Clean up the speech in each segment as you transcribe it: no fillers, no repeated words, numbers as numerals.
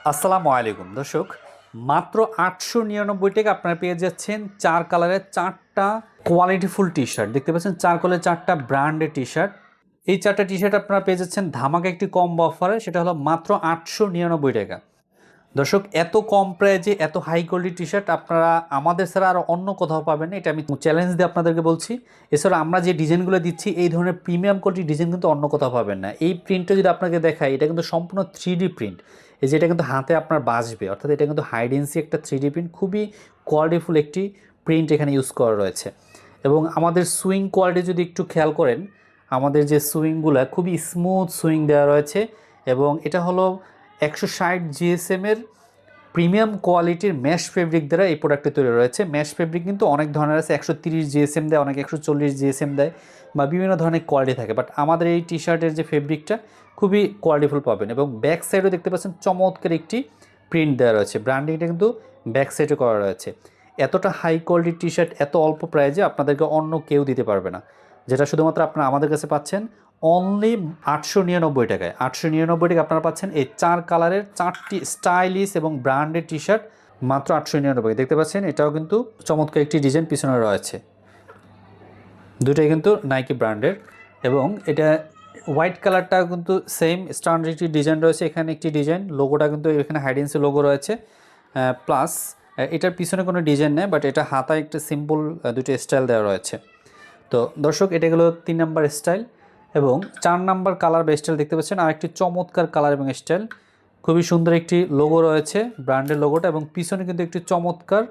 আসসালামু আলাইকুম দর্শক, মাত্র 899 টাকা আপনারা পেয়ে যাচ্ছেন 4 কালারের 4টা কোয়ালিটিফুল টি শার্ট। দেখতে পাচ্ছেন 4 কালারের 4টা ব্র্যান্ডের টি শার্ট। এই 4টা টি শার্ট আপনারা পেয়ে যাচ্ছেন ধামাকা একটি কম্বো অফারে, সেটা হলো মাত্র 899 টাকা। দর্শক, এত কম প্রাইজে এত হাই কোয়ালিটি টি শার্ট আপনারা আমাদের ছাড়া আর অন্য কোথাও পাবেন না, এটা আমি চ্যালেঞ্জ দিয়ে আপনাদেরকে বলছি। এছাড়া আমরা যে ডিজাইনগুলো দিচ্ছি এই ধরনের প্রিমিয়াম কোয়ালিটি ডিজাইন কিন্তু অন্য কোথাও পাবেন না। এই প্রিন্টটা যদি আপনাকে দেখাই, এটা কিন্তু সম্পূর্ণ 3D প্রিন্ট। এই যে এটা কিন্তু হাতে আপনার বাজবে, অর্থাৎ এটা কিন্তু হাইডেন্সি একটা 3D প্রিন্ট, খুবই কোয়ালিটিফুল একটি প্রিন্ট এখানে ইউজ করা রয়েছে। এবং আমাদের সুইং কোয়ালিটি যদি একটু খেয়াল করেন, আমাদের যে সুইংগুলো খুবই স্মুথ সুইং দেওয়া রয়েছে। এবং এটা হলো 160 জিএসএমের প্রিমিয়াম কোয়ালিটির ম্যাশ ফেব্রিক দ্বারা এই প্রোডাক্টটি তৈরি রয়েছে। ম্যাশ ফেব্রিক কিন্তু অনেক ধরনের আছে, 130 জিএসএম দেয়, অনেকে 140 জিএসএম দেয়, বা বিভিন্ন ধরনের কোয়ালিটি থাকে। বাট আমাদের এই টি শার্টের যে ফেব্রিকটা খুবই কোয়ালিটিফুল পাবেন। এবং ব্যাক সাইডও দেখতে পাচ্ছেন চমৎকার একটি প্রিন্ট দেওয়া রয়েছে, ব্র্যান্ডিংটা কিন্তু ব্যাক সাইডে করা রয়েছে। এতটা হাই কোয়ালিটির টি শার্ট এত অল্প প্রাইজে আপনাদেরকে অন্য কেউ দিতে পারবে না, যেটা শুধুমাত্র আপনারা আমাদের কাছে পাচ্ছেন অনলি 899 টাকায়। 899 টাকা আপনারা পাচ্ছেন এই 4 কালারের 4টি স্টাইলিশ এবং ব্র্যান্ডেড টি শার্ট মাত্র 899। দেখতে পাচ্ছেন এটাও কিন্তু চমৎকার একটি ডিজাইন পিছনে রয়েছে, দুটোই কিন্তু নাইকি ব্র্যান্ডের। এবং এটা হোয়াইট কালারটা কিন্তু সেম স্ট্যান্ডার্ড একটি ডিজাইন রয়েছে, এখানে একটি ডিজাইন লোগোটা কিন্তু এখানে হাইডেন্সি লোগো রয়েছে। প্লাস এটার পিছনে কোনো ডিজাইন নেই, বাট এটা হাতায় একটা সিম্পল দুটো স্টাইল দেওয়া রয়েছে। তো দর্শক, এটা গেলো 3 নাম্বার স্টাইল। এবং 4 নাম্বার কালার বা স্টাইল দেখতে পাচ্ছেন, আর একটি চমৎকার কালার এবং স্টাইল, খুবই সুন্দর একটি লোগো রয়েছে, ব্র্যান্ডের লোগোটা। এবং পিছনে কিন্তু একটি চমৎকার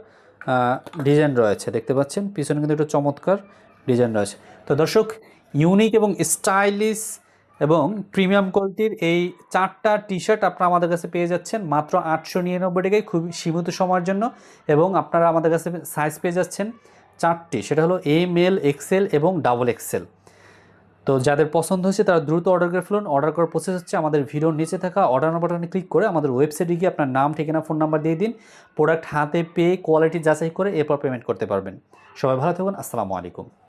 ডিজাইন রয়েছে, দেখতে পাচ্ছেন পিছনে কিন্তু একটু চমৎকার ডিজাইন রয়েছে। তো দর্শক, ইউনিক এবং স্টাইলিশ এবং প্রিমিয়াম কোয়ালিটির এই 4টা টি শার্ট আপনারা আমাদের কাছে পেয়ে যাচ্ছেন মাত্র 899 টাকায়, খুবই সীমিত সময়ের জন্য। এবং আপনারা আমাদের কাছে সাইজ পেয়ে যাচ্ছেন 4টি, সেটা হলো এম, এল, এক্সেল এবং ডাবল এক্সেল। তো যাদের পছন্দ হয়েছে তারা দ্রুত অর্ডার করে ফেলুন। অর্ডার করার প্রসেস হচ্ছে, আমাদের ভিডিওর নিচে থাকা অর্ডার বাটনে ক্লিক করে আমাদের ওয়েবসাইটে গিয়ে আপনার নাম, ঠিকানা, ফোন নাম্বার দিয়ে দিন। প্রোডাক্ট হাতে পেয়ে কোয়ালিটি যাচাই করে এরপর পেমেন্ট করতে পারবেন। সবাই ভালো থাকুন, আসসালামু আলাইকুম।